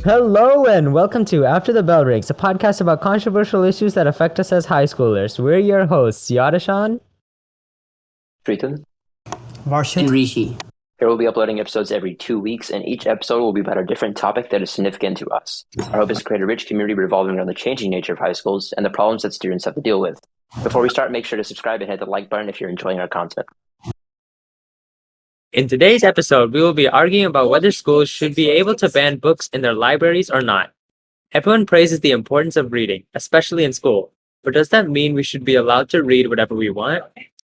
Hello and welcome to After the Bell Rings, a podcast about controversial issues that affect us as high schoolers. We're your hosts, Yadashan. Triton. And Rishi. Here we'll be uploading episodes every 2 weeks, and each episode will be about a different topic that is significant to us. Our hope is to create a rich community revolving around the changing nature of high schools and the problems that students have to deal with. Before we start, make sure to subscribe and hit the like button if you're enjoying our content. In today's episode, we will be arguing about whether schools should be able to ban books in their libraries or not. Everyone praises the importance of reading, especially in school. But does that mean we should be allowed to read whatever we want?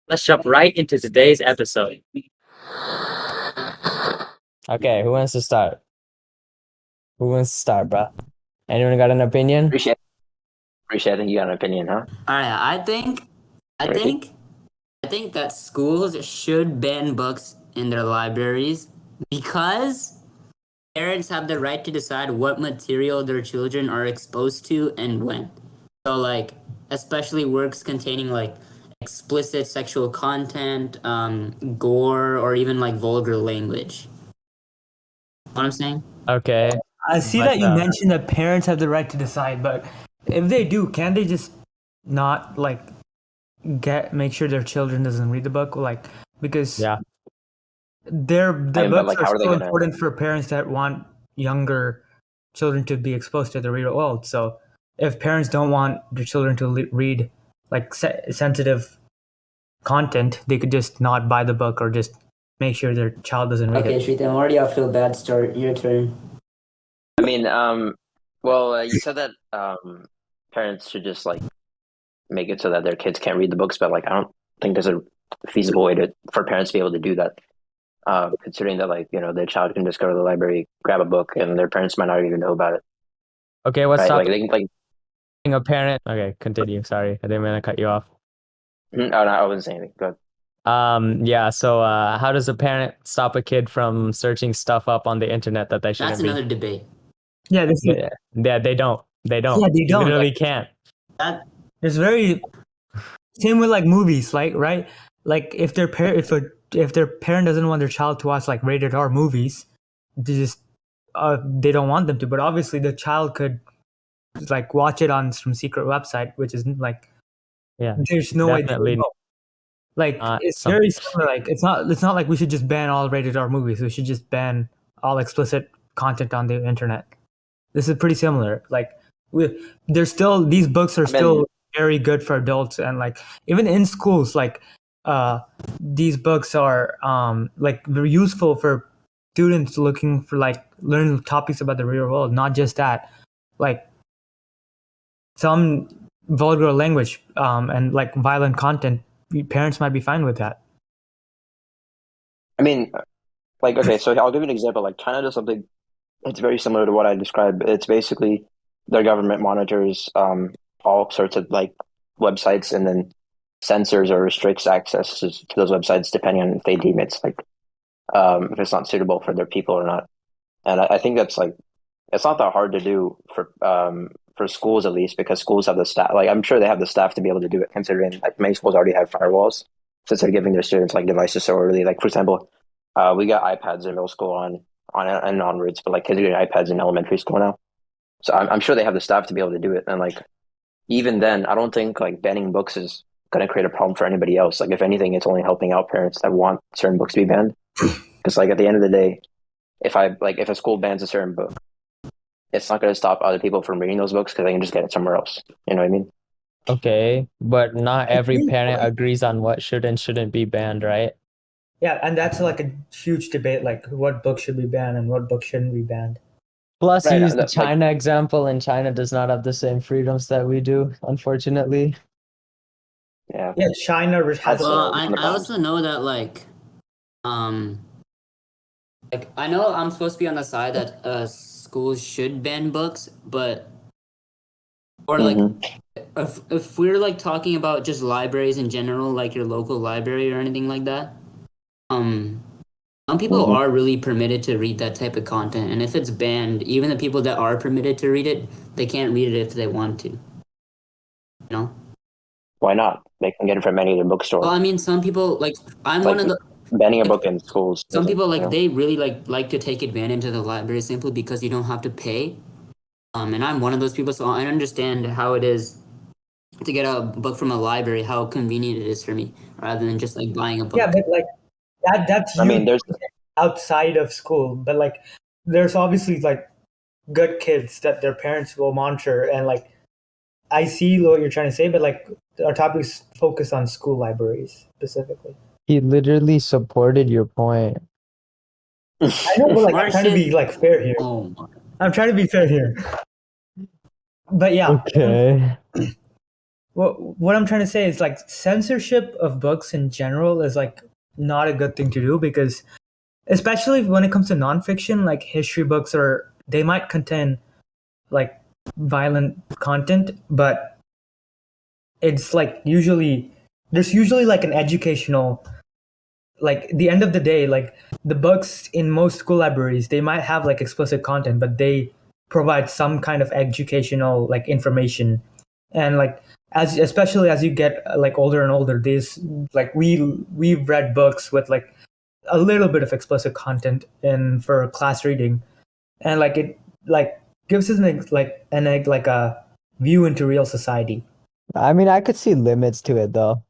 Let's jump right into today's episode. Okay, who wants to start? Bro? Anyone got an opinion? Appreciate I think you got an opinion, huh? Alright, I think that schools should ban books in their libraries because parents have the right to decide what material their children are exposed to and when. So especially works containing explicit sexual content, gore, or even vulgar language. Know what I'm saying? Okay. I see But, that you mentioned that parents have the right to decide, but if they do, can't they just not make sure their children doesn't read the book? Because yeah, their books how are are they so gonna- important for parents that want younger children to be exposed to the real world. So if parents don't want their children to read sensitive content, they could just not buy the book or just make sure their child doesn't read Okay, it. Shrita, I'm already off to a bad start. Your turn. I mean, you said that parents should just make it so that their kids can't read the books, but I don't think there's a feasible way for parents to be able to do that. Considering that their child can just go to the library, grab a book, and their parents might not even know about it. okay, what's Right? stopping They can a parent? Okay, continue. Sorry, I didn't mean to cut you off. Oh, no, I wasn't saying anything. Go ahead. Yeah, so how does a parent stop a kid from searching stuff up on the internet that they shouldn't That's be? another debate. Yeah, this is, Yeah, they don't. Yeah, they don't. Literally can't. That It's very same with movies, right? If their parent doesn't want their child to watch rated R movies, they don't want them to. But obviously, the child could watch it on some secret website, which is Yeah, there's no way. definitely. It's very similar. It's not like we should just ban all rated R movies. We should just ban all explicit content on the internet. This is pretty similar. These books are still very good for adults, and even in schools, these books are very useful for students looking for learning topics about the real world. Not just that, some vulgar language and violent content. Parents might be fine with that. I mean, okay, so I'll give you an example. China does something that's very similar to what I described. It's basically their government monitors all sorts of websites and then censors or restricts access to those websites depending on if they deem it's if it's not suitable for their people or not. And I think that's it's not that hard to do for schools, at least, because schools have the staff. I'm sure they have the staff to be able to do it, considering many schools already have firewalls since they're giving their students devices so early. For example, we got iPads in middle school on and onwards, but kids are getting iPads in elementary school now. So I'm sure they have the staff to be able to do it. And even then, I don't think banning books is going to create a problem for anybody else. If anything, it's only helping out parents that want certain books to be banned. Because at the end of the day, if a school bans a certain book, it's not going to stop other people from reading those books because they can just get it somewhere else. You know what I mean? Okay, but not every parent agrees on what should and shouldn't be banned, right? Yeah, and that's a huge debate, what books should be banned and what books shouldn't be banned. Plus, Right, you use the China example, and China does not have the same freedoms that we do, unfortunately. Yeah. Yeah, China has. Well, I also know that I know I'm supposed to be on the side that schools should ban books, but if we're talking about just libraries in general, your local library or anything like that, some people are really permitted to read that type of content, and if it's banned, even the people that are permitted to read it, they can't read it if they want to. You know? Why not? They can get it from any other bookstore. Well, I mean, some people I'm one of the banning a book in schools. Some people you know? they really like to take advantage of the library simply because you don't have to pay. And I'm one of those people, so I understand how it is to get a book from a library, how convenient it is for me, rather than just like buying a book. Yeah, but like that's I mean, you outside of school, but like there's obviously like good kids that their parents will monitor, and like I see what you're trying to say, but like our topics focus on school libraries specifically. He literally supported your point. I know, but like I'm trying to Martian- be like fair here. Oh my. I'm trying to be fair here. But yeah, Okay. what I'm trying to say is like censorship of books in general is like not a good thing to do, because especially when it comes to nonfiction, like history books, or they might contain like violent content, but it's like there's usually like an educational, like the end of the day, like the books in most school libraries, they might have like explicit content, but they provide some kind of educational like information. And like especially as you get like older and older, these like we've read books with like a little bit of explicit content in for class reading, and like it like gives us like a view into real society. I mean, I could see limits to it though,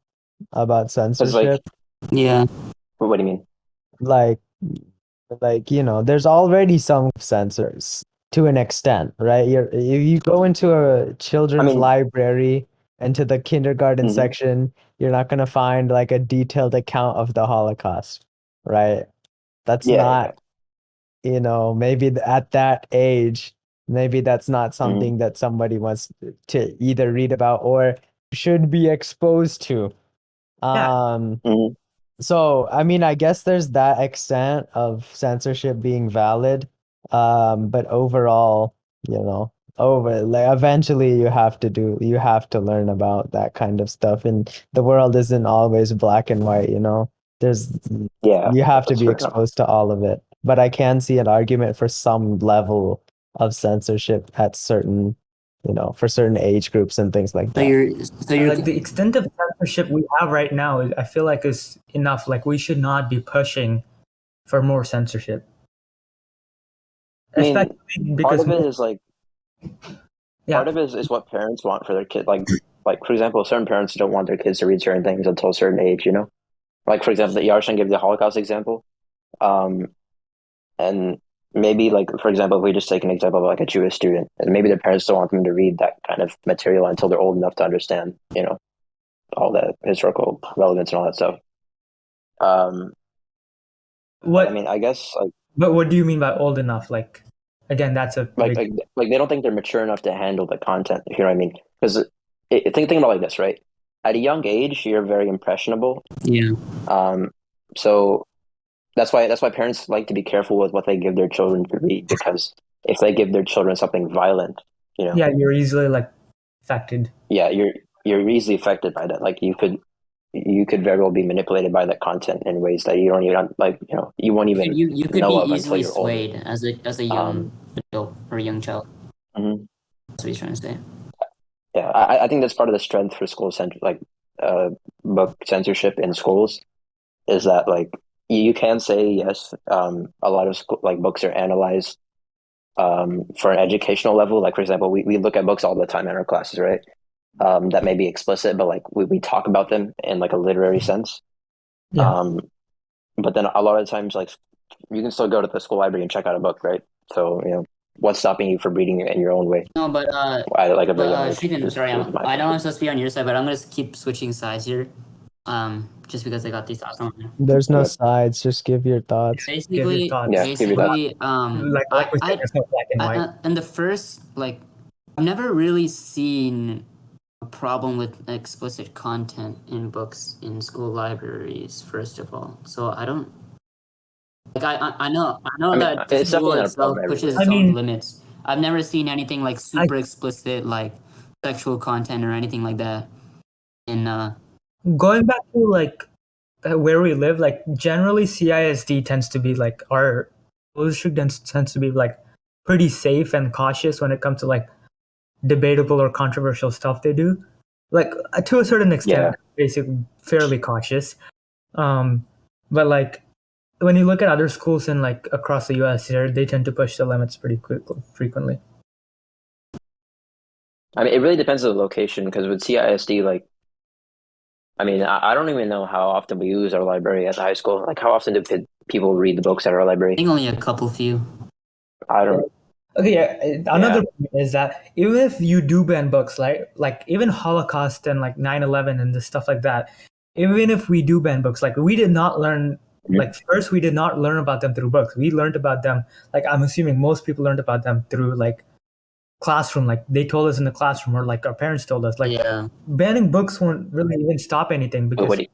about It's like, censorship. Yeah. what do you mean? Like, there's already some censors to an extent, right? If you go into a children's mean- library and to the kindergarten Mhm. section, you're not gonna find like a detailed account of the Holocaust, right? That's Yeah. not, maybe at that age, maybe that's not something that somebody wants to either read about or should be exposed to. Mhm. So, I mean, I guess there's that extent of censorship being valid. But overall, like eventually you have to learn about that kind of stuff. And the world isn't always black and white. There's Yeah. You have to that's be fair enough. exposed to all of it. But I can see an argument for some level of censorship at for certain age groups and things like So that. you're Like the extent of censorship we have right now, I feel like is enough. Like we should not be pushing for more censorship. I mean, Especially part because of it is like yeah, part of it is what parents want for their kid. Like for example, certain parents don't want their kids to read certain things until a certain age. Like for example, the Yarshan gave the Holocaust example, and maybe like for example, if we just take an example of like a Jewish student, and maybe their parents don't want them to read that kind of material until they're old enough to understand, all the historical relevance and all that stuff. what I mean, I guess but what do you mean by old enough? Like again, that's a like big, they don't think they're mature enough to handle the content. If you know what I mean? Because think about it like this, right? At a young age, you're very impressionable. yeah. So that's why parents like to be careful with what they give their children to read, because if they give their children something violent, yeah, you're easily like affected. yeah, you're easily affected by that. Like you could very well be manipulated by that content in ways that you don't even like. You won't even You could know be of until easily you're older. swayed as a young adult or a young child. Mhm. That's what he's trying to say. Yeah, I think that's part of the strength for school book censorship in schools, is that like you can say yes, a lot of school like books are analyzed for an educational level. Like for example, we look at books all the time in our classes, right? That may be explicit, but like we talk about them in like a literary sense. Yeah. But then a lot of times, like you can still go to the school library and check out a book, right? So what's stopping you from reading it in your own way? No, but Like a very young age. Stephen, sorry, is my I know I'm perspective. supposed to be on your side, but I'm gonna keep switching sides here. Just because I got these thoughts on it. There's no Okay. sides, just give your thoughts. Basically, thoughts. Yeah, give your thoughts. Like we said, it's not black and white. and the first I've never really seen a problem with explicit content in books in school libraries. First of all, so I don't I know I mean, that it's school definitely not a itself problem pushes everywhere. its I mean- own limits. I've never seen anything like super explicit, like sexual content or anything like that. And Going back to like where we live, like generally CISD tends to be like our school district tends to be like pretty safe and cautious when it comes to like debatable or controversial stuff they do. Like to a certain extent, Yeah. basically fairly cautious. But like when you look at other schools in like across the US, they tend to push the limits pretty quickly, frequently. I mean, it really depends on the location because with CISD, like, I mean, I don't even know how often we use our library at the high school. Like, how often do people read the books at our I library? think only a couple few. I don't. Okay, another point is that even if you do ban books, like even Holocaust and like 9/11 and the stuff like that, even if we do ban books, like we did not learn, like first we did not learn about them through books. We learned about them, like I'm assuming most people learned about them through like classroom, like they told us in the classroom or like our parents told us. Like Yeah. banning books won't really even stop anything What because do you,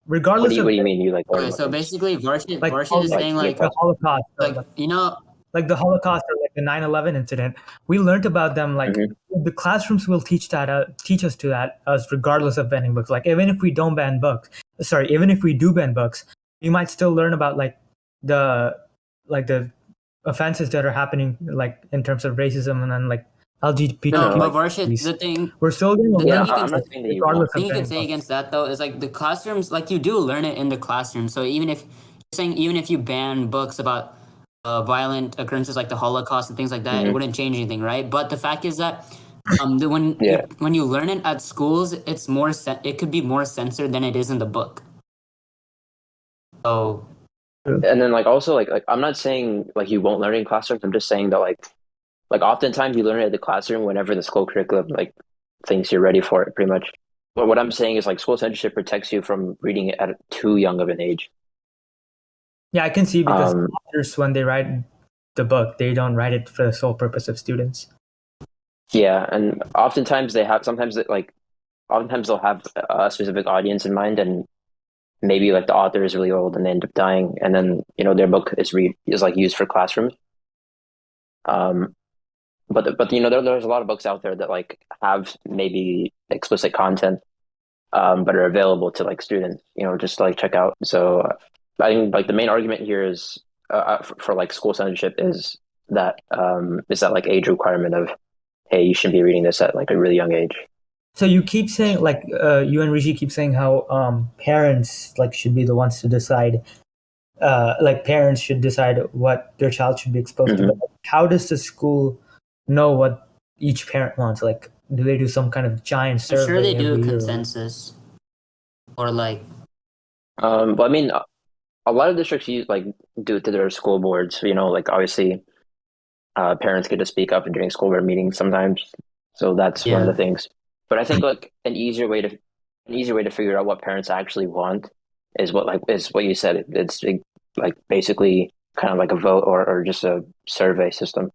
regardless of what do you mean you like learn Okay, about so things? basically, Varshit, like Varshit is Like saying your like the class? Holocaust or like the Holocaust or like the 9/11 incident, we learned about them. Like Mhm. the classrooms will teach us to that us regardless of banning books. Like even if we don't ban books, sorry, even if we do ban books, we might still learn about the the offenses that are happening like in terms of racism and then like No, no, LGBTQ. but like, Varshit, We're still going to the learn thing yeah, you can I'm not saying that you won't. regardless thing of you can banning say books. against that though is like the classrooms, like you do learn it in the classroom. So even if you're saying even if you ban books about violent occurrences like the Holocaust and things like that, it Hmm. wouldn't change anything, right? But the fact is that Yeah, when you learn it at schools, it's more it could be more censored than it is in the book. So and then like also like I'm not saying like you won't learn it in classrooms. I'm just saying that like oftentimes you learn it at the classroom whenever the school curriculum like thinks you're ready for it, pretty much. But what I'm saying is like school censorship protects you from reading it at too young of an age. Yeah, I can see because Um, authors, when they write the book, they don't write it for the sole purpose of students. yeah, and oftentimes they have sometimes it, like oftentimes they'll have a specific audience in mind, and maybe like the author is really old and they end up dying, and then their book is like used for classrooms. Um, but there's a lot of books out there that like have maybe explicit content, but are available to like students, just to, like check out. So I think like the main argument here is for like school censorship is that like age requirement of, hey, you should be reading this at like a really young age. So you keep saying like you and Rishi keep saying how parents like should be the ones to decide. Like parents should decide what their child should be exposed to. But Hmm. how does the school know what each parent wants? Like, do they do some kind of giant I'm sure they survey do a every year? consensus or like But I mean, a lot of districts use like do it to their school boards. Like obviously, parents get to speak up during school board meetings sometimes, so that's one of the yeah. things. But I think like an easier way to figure out what parents actually want is what you said. It's like basically kind of like a vote or just a survey system.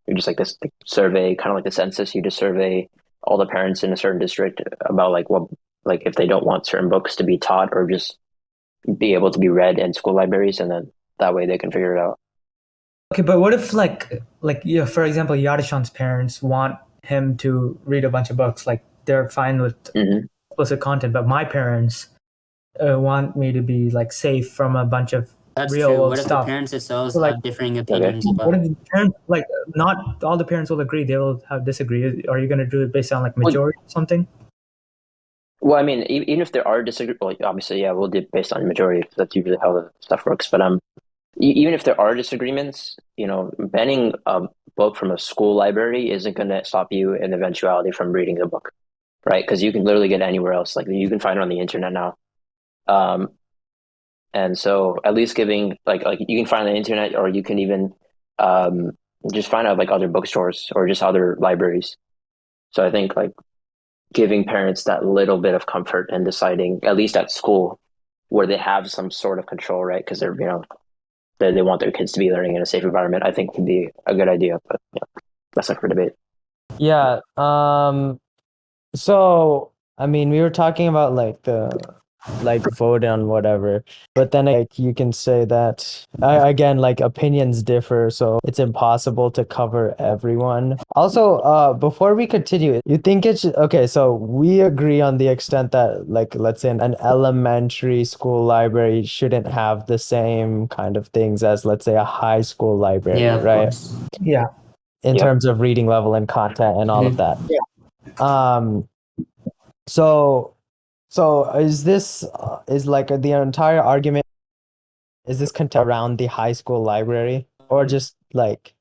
You're just like this like, survey, kind of like the census. You just survey all the parents in a certain district about like what like if they don't want certain books to be taught or just be able to be read in school libraries, and then that way they can figure it out. Okay, but what if like yeah, for example, Yadishan's parents want him to read a bunch of books, like they're fine with Hmm. explicit content, but my parents want me to be like safe from a bunch of That's real true. world What if the stuff. parents themselves So like, have differing Okay. opinions what about? if the parents like not all the parents will agree? They will have disagree. Are you going to do it based on like Well, majority or something? well, I mean, even if there are disagreements, like, obviously, yeah, we'll do it based on majority. That's usually how the stuff works. But even if there are disagreements, banning a book from a school library isn't going to stop you in eventuality from reading the book, right? Because you can literally get it anywhere else. Like you can find it on the internet now. Um, and so at least giving like you can find it on the internet, or you can even um, just find out like other bookstores or just other libraries. So I think like giving parents that little bit of comfort and deciding, at least at school, where they have some sort of control, right? Because they want their kids to be learning in a safe environment, I think would be a good idea. But yeah, that's up for debate. Yeah. So I mean, we were talking about like the vote on whatever, but then like you can say that again, like opinions differ, so it's impossible to cover everyone. Also, before we continue, you think it's okay? So we agree on the extent that like let's say an elementary school library shouldn't have the same kind of things as let's say a high school library, Yeah, of right? course. Yeah. In Yep. terms of reading level and content and all of that. Um, so is this is like the entire argument Is this around the high school library or just like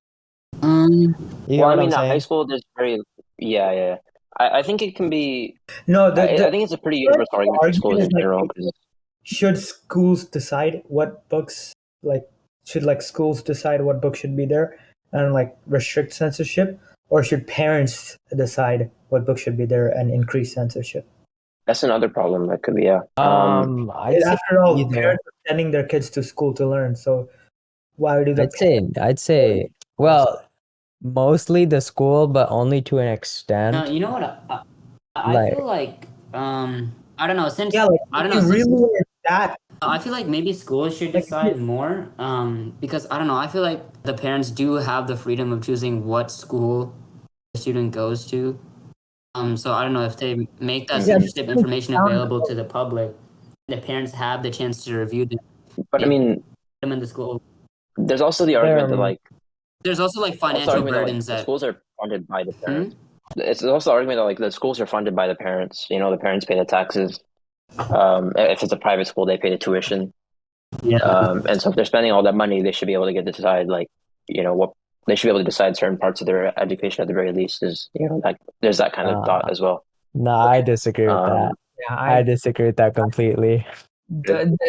Um, you know Well, I what I'm mean, high saying? school, there's very, yeah. I think it can be. No, I think it's a pretty universal argument for schools argument is in like, general. 'Cause should schools decide what books, like, should like schools decide what books should be there and like restrict censorship, or should parents decide what books should be there and increase censorship? that's another problem that could be. Yeah. I'd say After all, either. parents are sending their kids to school to learn, so why do the I'd say well, mostly the school, but only to an no, extent. you know what? I Like feel like I don't know. Since yeah, like I don't if know. you Since really are that I feel like maybe schools should like if decide more. Because I don't know. I feel like the parents do have the freedom of choosing what school the student goes to. So I don't know if they make that yeah, censorship information available to the public. The parents have the chance to review them, But I mean, them in the school. there's also the argument that like, There's also like financial burdens the that. schools are funded by the Hmm? parents. It's also the argument that like the schools are funded by the parents. You know, the parents pay the taxes. If it's a private school, they pay the tuition. Yeah. And so if they're spending all that money, they should be able to get to decide like, what they should be able to decide certain parts of their education at the very least is, like there's that kind of thought as well. no, I disagree with that. yeah, I disagree with that completely.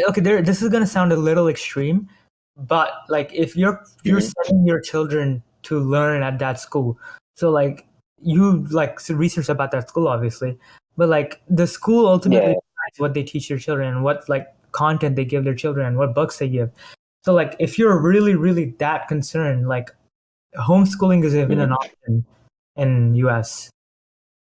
okay, this is gonna sound a little extreme, but like if you're sending your children to learn at that school, so like you like research about that school obviously, but like the school ultimately Yeah. decides what they teach their children and what like content they give their children and what books they give. So like if you're really that concerned, like homeschooling is even an option in US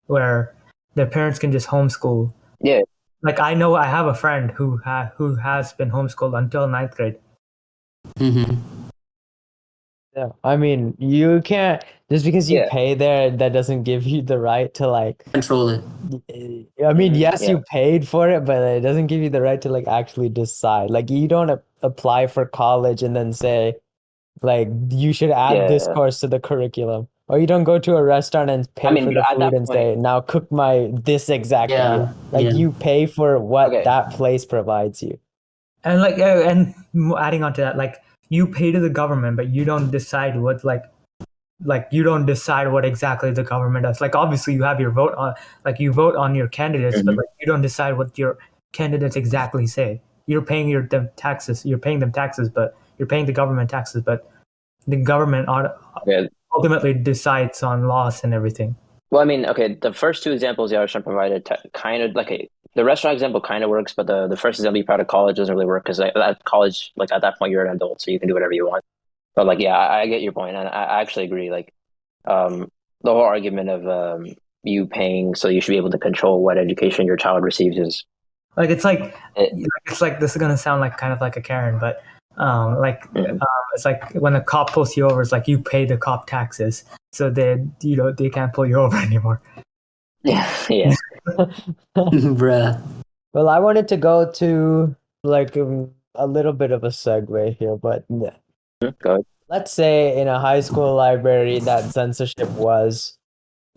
where their parents can just homeschool. Yeah. Like I know I have a friend who has been homeschooled until 9th grade. Mm-hmm. Yeah, I mean, you can't just because you Yeah. pay there, that doesn't give you the right to like Control it. I mean, yes, Yeah. you paid for it, but it doesn't give you the right to like actually decide. Like you don't apply for college and then say like you should add this Yeah. course to the curriculum. Or you don't go to a restaurant and pay I mean, for the at that food and say, point, now cook this exact Yeah. meal. Like Yeah. you pay for what Okay. that place provides you. And like adding on to that, like you pay to the government, but you don't decide what like you don't decide what exactly the government does. Like obviously you have your vote on, like you vote on your candidates, but like you don't decide what your candidates exactly say. You're paying them taxes. You're paying them taxes, but you're paying the government taxes, but the government Yeah. ultimately decides on laws and everything. Well, I mean, okay, the first two examples Yarshan provided kind of like the restaurant example kind of works, but the first example you provided college doesn't really work because at college, like at that point, you're an adult, so you can do whatever you want. But like, yeah, I get your point, and I actually agree. Like, the whole argument of you paying so you should be able to control what education your child receives is Like it's like this is gonna sound like kind of like a Karen, but it's like when a cop pulls you over, it's like you pay the cop taxes, so they can't pull you over anymore. yeah. Bruh. Well, I wanted to go to like a little bit of a segue here, but Go ahead. let's say in a high school library that censorship was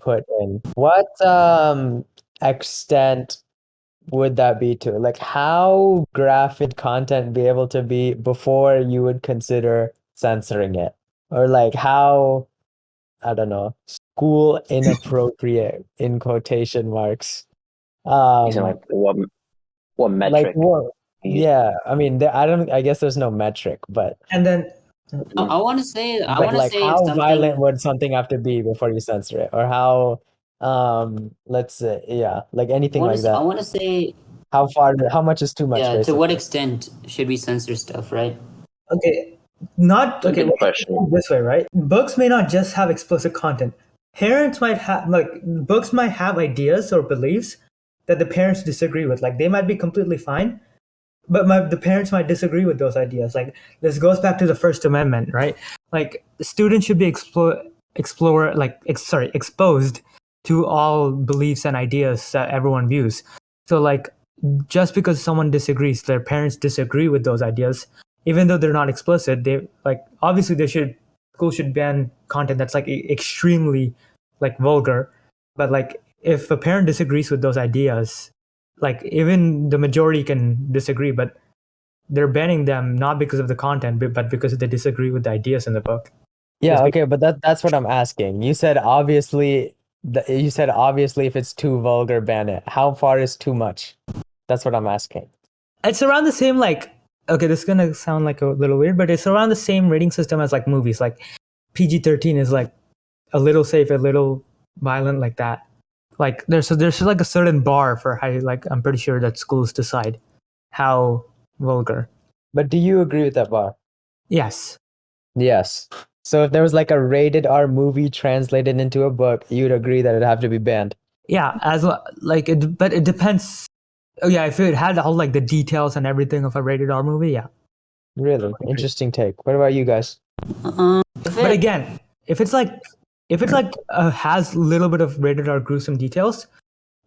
put in. What extent would that be to? Like how graphic content be able to be before you would consider censoring it? Or like how, I don't know, school inappropriate in quotation marks. Using like what Like metric? what? you use. Yeah, I mean, I guess there's no metric, but And then I want to say. I but want to like say how something. violent would something have to be before you censor it? Or how, let's say, yeah, like anything like I that. want to say. How much is too much, Yeah. To basically? what extent should we censor stuff? Right. okay, That's a okay. good question. This way, right? Books may not just have explicit content. Parents might have books might have ideas or beliefs that the parents disagree with. Like they might be completely fine, but the parents might disagree with those ideas. Like this goes back to the First Amendment, right? Like the students should be exposed to all beliefs and ideas that everyone views. So like just because someone disagrees, their parents disagree with those ideas, even though they're not explicit, they like obviously school should ban content that's like extremely like vulgar, but like if a parent disagrees with those ideas, like even the majority can disagree, but they're banning them not because of the content, but because they disagree with the ideas in the book. Yeah, It's okay, but that's what I'm asking. You said obviously if it's too vulgar, ban it. How far is too much? That's what I'm asking. It's around the same, like, okay, this is gonna sound like a little weird, but it's around the same rating system as like movies. Like PG-13 is like a little safe, a little violent, like that. Like there's like a certain bar for how, like, I'm pretty sure that schools decide how vulgar. But do you agree with that bar? Yes. Yes. So if there was like a rated R movie translated into a book, you'd agree that it'd have to be banned. Yeah, as well, like it, but it depends. Oh yeah, if it had all like the details and everything of a rated R movie, yeah. Really? Interesting take. What about you guys? But again, if it's like has a little bit of rated R gruesome details,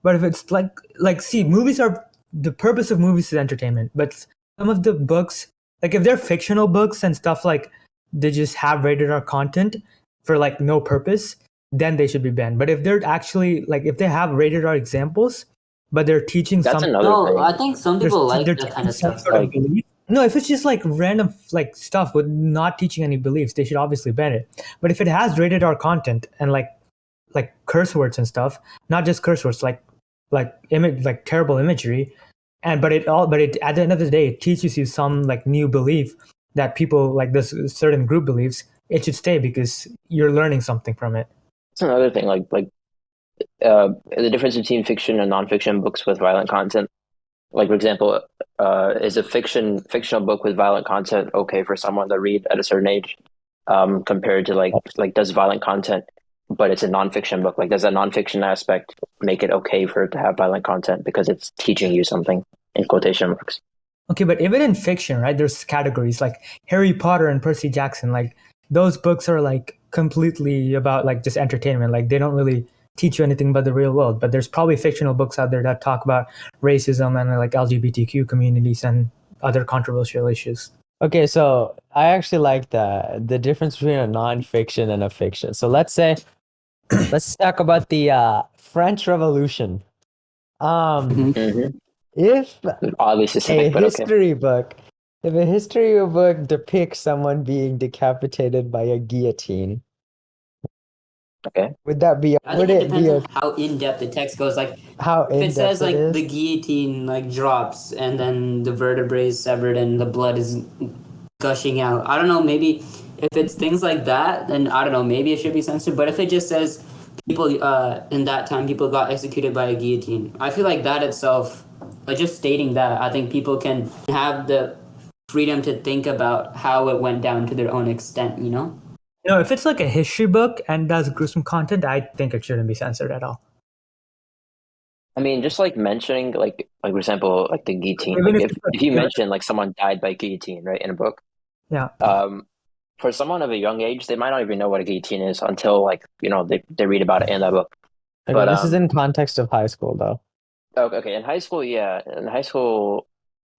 but if it's like see, movies are, the purpose of movies is entertainment, but some of the books, like if they're fictional books and stuff, like they just have rated R content for like no purpose, then they should be banned. But if they're actually like, if they have rated R examples, but they're teaching That's some, another No, thing. I think some people like they're that kind of teaching some stuff. sort of Like- belief. No, if it's just like random like stuff with not teaching any beliefs, they should obviously ban it. But if it has rated R content and like curse words and stuff, not just curse words, like image, like terrible imagery, and but it at the end of the day, it teaches you some like new belief that people like this certain group believes, it should stay because you're learning something from it. That's another thing. The difference between fiction and nonfiction books with violent content. Like, for example, is a fictional book with violent content okay for someone to read at a certain age, compared to like does violent content, but it's a nonfiction book. Like, does that nonfiction aspect make it okay for it to have violent content because it's teaching you something in quotation marks? Okay, but even in fiction, right, there's categories like Harry Potter and Percy Jackson. Like those books are like completely about like just entertainment. Like they don't really teach you anything about the real world. But there's probably fictional books out there that talk about racism and like LGBTQ communities and other controversial issues. Okay, so I actually like the difference between a nonfiction and a fiction. So let's talk about the French Revolution. Mm-hmm. If Oddly a specific, but okay. history book, if a history book depicts someone being decapitated by a guillotine, Okay. would that be? I Would think it it be depends a, on how in depth the text goes. Like how if in it says depth like it is? the guillotine like drops and then the vertebrae is severed and the blood is gushing out. I don't know, maybe if it's things like that, then I don't know, maybe it should be censored. But if it just says people in that time people got executed by a guillotine, I feel like that itself, like just stating that, I think people can have the freedom to think about how it went down to their own extent, you know? No, if it's like a history book and does gruesome content, I think it shouldn't be censored at all. I mean, just like mentioning, for example, like the guillotine. Even Like if if you mention like someone died by guillotine, right, in a book, yeah, for someone of a young age, they might not even know what a guillotine is until they read about it in that book. Okay, but, this is in context of high school, though. Okay, in high school, yeah, in high school,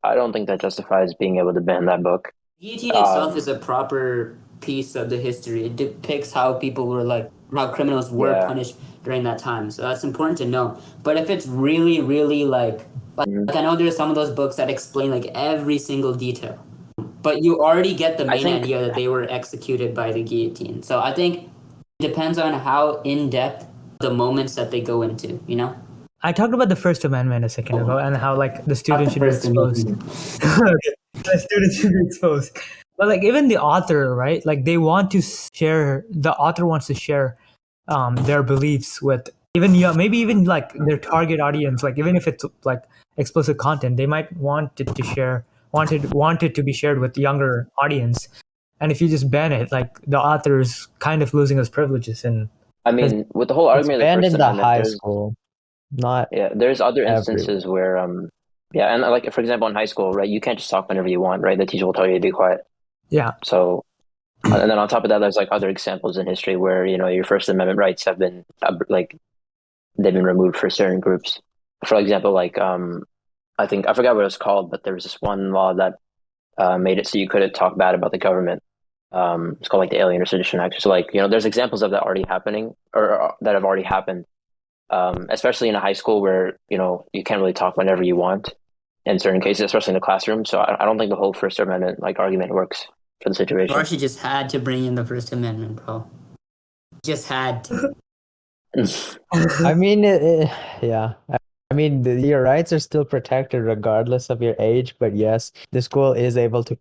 I don't think that justifies being able to ban that book. Guillotine itself is a proper piece of the history. It depicts how people were like, how criminals were Yeah. punished during that time. So that's important to know. But if it's really, really like I know there's some of those books that explain like every single detail, but you already get the main think- idea that they were executed by the guillotine. So I think it depends on how in depth the moments that they go into, you know? I talked about the First Amendment a second ago and how like the students should be exposed. The students should be exposed. But like even the author, right? Like they want to share. The author wants to share their beliefs with even maybe even like their target audience. Like even if it's like explicit content, they might want it to share. Want it to be shared with the younger audience. And if you just ban it, like the author is kind of losing his privileges. And I mean, with the whole It's argument of the banned First in the Amendment, high there's- school, not yeah, there's other everywhere. instances where, yeah, and like for example, in high school, right, you can't just talk whenever you want, right? The teacher will tell you to be quiet. yeah, So, and then on top of that, there's like other examples in history where your First Amendment rights have been they've been removed for certain groups. For example, I forgot what it was called, but there was this one law that made it so you couldn't talk bad about the government. It's called like the Alien or Sedition Act. So there's examples of that already happening or that have already happened. Especially in a high school where you can't really talk whenever you want. in certain cases, especially in the classroom. So I don't think the whole First Amendment like argument works for the situation. Darcy just had to bring in the First Amendment, bro. Just had to. I mean, yeah. I mean, your rights are still protected regardless of your age, but yes, the school is able to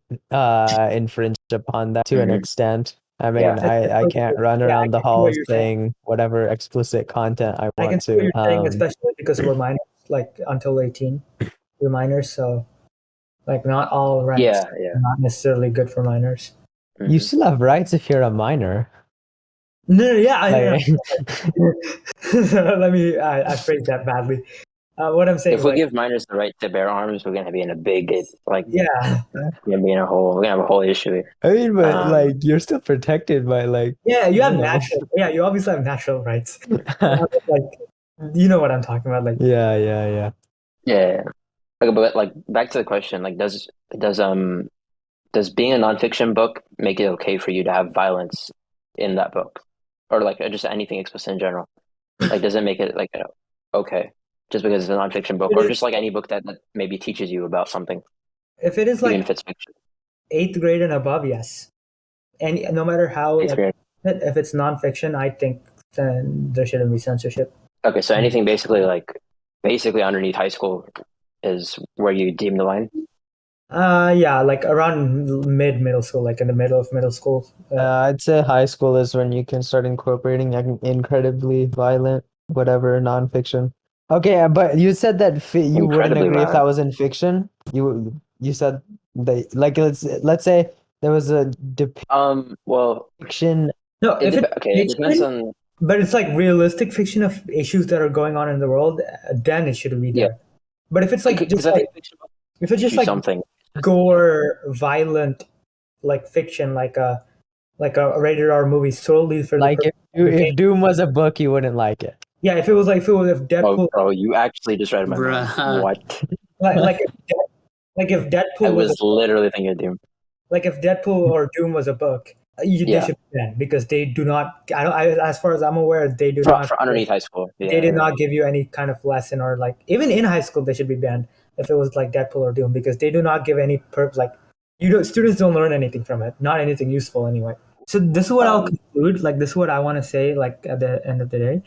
infringe upon that to an Mhm. extent. I mean, Yeah. I can't run Yeah, I around the can see what halls you're saying. saying whatever explicit content I I can want see what to. you're saying, especially because we're minors, like until 18, we're minors, so like not all rights Yeah. are not necessarily good for minors. You Mhm. still have rights if you're a minor. No, yeah, Like, I phrased that badly. What I'm saying If is we like, give minors the right to bear arms, we're gonna be in a big like yeah, we're gonna be in a whole we're gonna have a whole issue here. I mean, but Um, like you're still protected by like, yeah, you have you know. you obviously have natural rights. Like, you know what I'm talking about, like, Yeah. yeah. Okay, but like back to the question, like does being a nonfiction book make it okay for you to have violence in that book, or like just anything explicit in general? Like, does it make it like okay just because it's a nonfiction book, it or is, just like any book that maybe teaches you about something, if it is even like if it's fiction? eighth grade and above, yes, and no matter how Eighth like, grade. if it's nonfiction, I think then there shouldn't be censorship. Okay, so anything basically underneath high school is where you deem the line. Yeah, like around middle school, like in the middle of middle school. I'd say high school is when you can start incorporating like incredibly violent, whatever, nonfiction. Okay, but you said that you wouldn't Incredibly agree if that violent. was in fiction. You said that like let's say there was a Well, depiction. No, if it's okay. It depends fiction, on but it's like realistic fiction of issues that are going on in the world, then it should be yeah, there. But if it's like just because I like think fiction if it's teach just you like something. gore, violent, like fiction, like a rated R movie solely for the Like purpose of if entertainment. Doom was a book, you wouldn't like it. Yeah, if it was like if Oh, Deadpool, bro, you actually just read my mind. Bruh. What? like like if I Deadpool was a was literally thinking of Doom. like if Deadpool or Doom was a book, they Yeah, should be banned because they do not. I don't. as far as I'm aware, they do not. for underneath high school. They did Yeah. not give you any kind of lesson or like even in high school they should be banned if it was like Deadpool or Doom because they do not give any like you don't students don't learn anything from it, not anything useful anyway. So this is what I'll Um, conclude. Like this is what I want to say. Like at the end of the day,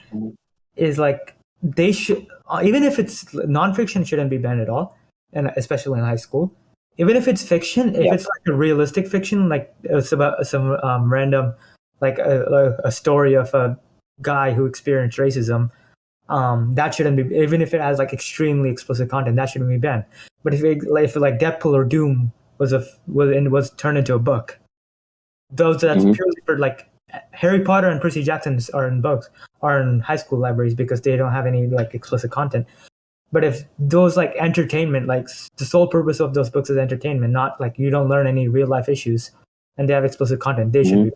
is like they should even if it's nonfiction shouldn't be banned at all, and especially in high school. Even if it's fiction, if yeah. it's like a realistic fiction, like it's about some random, like a story of a guy who experienced racism, that shouldn't be. Even if it has like extremely explicit content, that shouldn't be banned. But if like Deadpool or Doom was turned into a book, that's Mhm. purely for like Harry Potter and Percy Jackson are in books, are in high school libraries because they don't have any like explicit content. But if those like entertainment, like the sole purpose of those books is entertainment, not like you don't learn any real life issues, and they have explicit content, they should be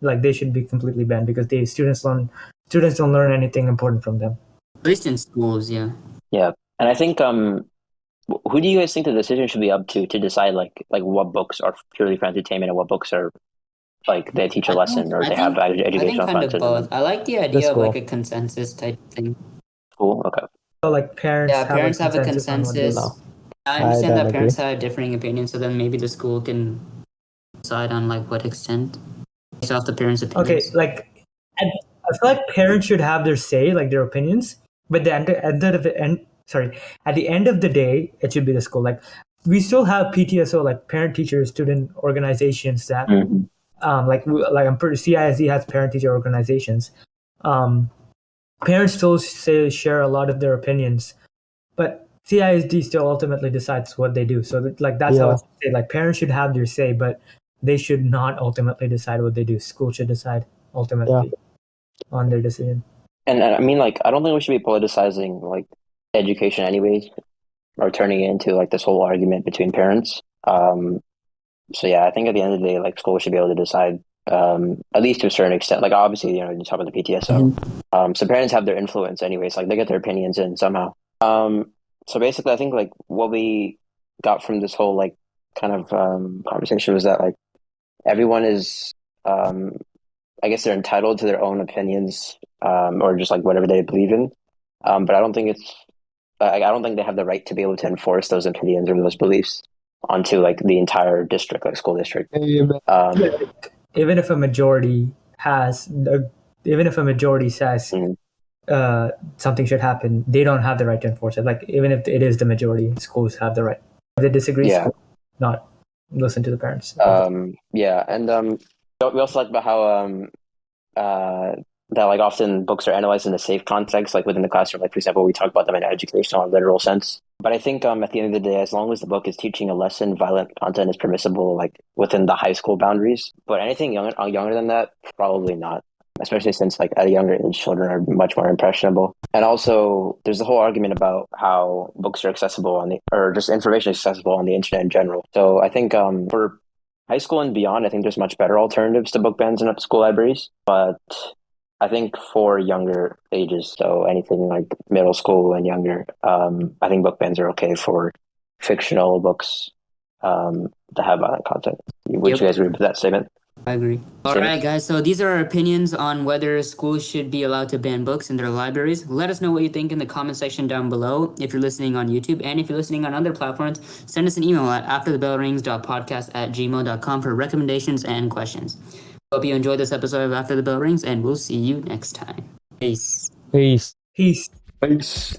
like they should be completely banned because students don't learn anything important from them. At least in schools, yeah. Yeah, and I think who do you guys think the decision should be up to decide like what books are purely for entertainment and what books are like they teach a lesson or they have I think educational kind of content in both. them? I like the The idea of like school. a consensus type thing. Cool. Okay. So like parents Yeah, have a parents have a consensus on what they consensus. No, I I understand don't that agree. parents have differing opinions, so then maybe the school can decide on like what extent based off the parents' Okay, opinions. like I feel like parents should have their say, like their opinions, but then at the end of the day, it should be the school. Like we still have PTSO, like parent teacher student organizations that Mhm. like I'm pretty CISD has parent teacher organizations. Um, Parents still share a lot of their opinions, but CISD still ultimately decides what they do. So like that's how Yeah. it's say. Like parents should have their say, but they should not ultimately decide what they do. School should decide ultimately on their decision. And I mean like I don't think we should be politicizing like education anyways or turning it into like this whole argument between parents. So yeah, I think at the end of the day, like schools should be able to decide, at least to a certain extent. Like obviously, you talk about the PTSO. So parents have their influence anyways. Like they get their opinions in somehow. So basically, I think like what we got from this whole like kind of conversation was that like everyone is, I guess they're entitled to their own opinions, or just like whatever they believe in. But I don't think it's I don't think they have the right to be able to enforce those opinions or those beliefs onto like the entire district, like school district. Even if a majority has, even if a majority says Mhm. something should happen, they don't have the right to enforce it. Like even if it is the majority, schools have the right. If they disagree, Yeah. school not listen to the parents. Yeah, and we also talked about how that like often books are analyzed in a safe context, like within the classroom. Like for example, we talk about them in an educational or literal sense. But I think at the end of the day, as long as the book is teaching a lesson, violent content is permissible, like within the high school boundaries. But anything younger than that, probably not. Especially since like at a younger age, children are much more impressionable. And also, there's the whole argument about how books are accessible or just information is accessible on the internet in general. So I think for high school and beyond, I think there's much better alternatives to book bans in school libraries. But I think for younger ages, so anything like middle school and younger, I think book bans are okay for fictional books that have violent content. Would Yep. you guys agree with that statement? I agree. All right, guys. So these are our opinions on whether schools should be allowed to ban books in their libraries. Let us know what you think in the comment section down below if you're listening on YouTube. And if you're listening on other platforms, send us an email at afterthebellrings.podcast@gmail.com for recommendations and questions. Hope you enjoyed this episode of After the Bell Rings, and we'll see you next time. Peace. Peace. Peace. Peace.